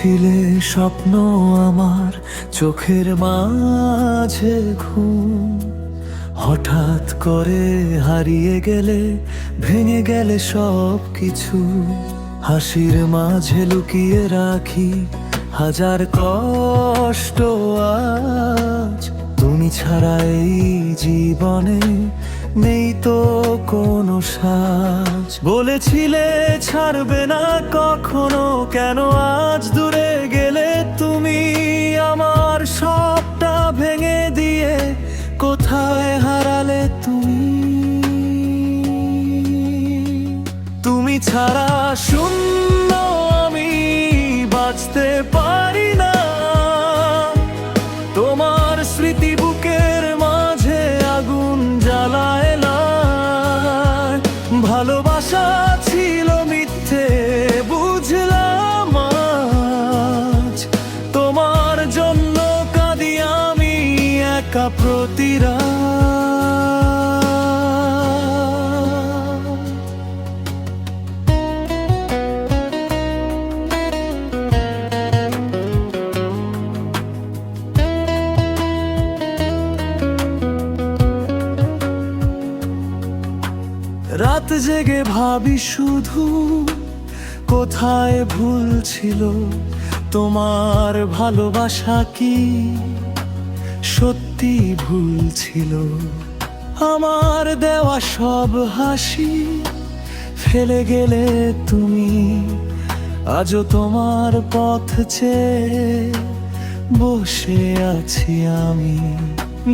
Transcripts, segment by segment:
ছিলে স্বপ্ন আমার চোখের মাঝে ঘুম, হঠাৎ করে হারিয়ে গেলে, ভেঙে গেলে সব কিছু। হাসির মাঝে লুকিয়ে রাখি হাজার কষ্ট আজ, তুমি ছাড়া এই জীবনে নেই তো কোনো সাজ। বলেছিলে ছাড়বে না কখনো, কেন আজ দূরে গেলে তুমি? আমার সবটা ভেঙে দিয়ে কোথায় হারালে তুমি? তুমি ছাড়া শূন্য আমি বাঁচতে পারি না। তোমার স্মৃতি বুকের মাঝে আগুন জ্বালায় না। ভালোবাসা ছিল মিথ্যে বুঝলাম আজ, তোমার জন্য কাঁদি আমি একা প্রতি রাত। রাত জেগে ভাবি শুধু কোথায় ভুল ছিল। তোমার ভালোবাসা কি সত্যি ভুল ছিল? আমার দেওয়া সব হাসি ফেলে গেলে তুমি, আজও তোমার পথ চেয়ে বসে আছি আমি।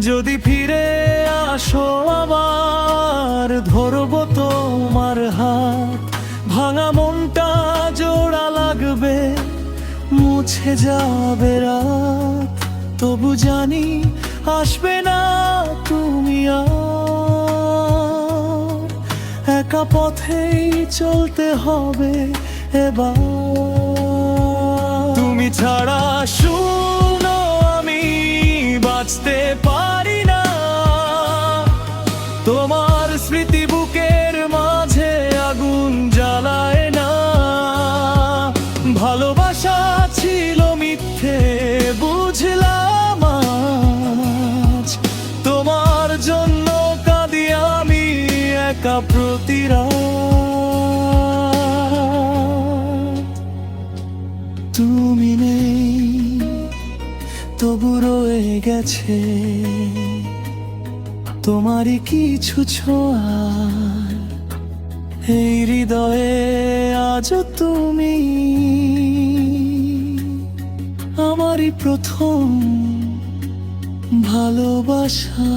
যদি ফিরে আসো আবার ধরবো তোমার হাত, ভাঙা মনটা জোড়া লাগবে, মুছে যাবে রাত। তবু জানি আসবে না তুমি আর, একা পথেই চলতে হবে এবার। তুমি ছাড়া শুনো আমি বাঁচতে পারি না। তোমার স্মৃতি বুকের মাঝে আগুন জ্বালায় না। ভালোবাসা ছিল মিথ্যে বুঝলাম আজ, তোমার জন্য কাঁদি আমি একা প্রতি রাত। তুমি নেই তবু রয়ে গেছে তোমারই কিছু ছোঁয়া এই হৃদয়ে। আজও তুমি আমারই প্রথম ভালোবাসা।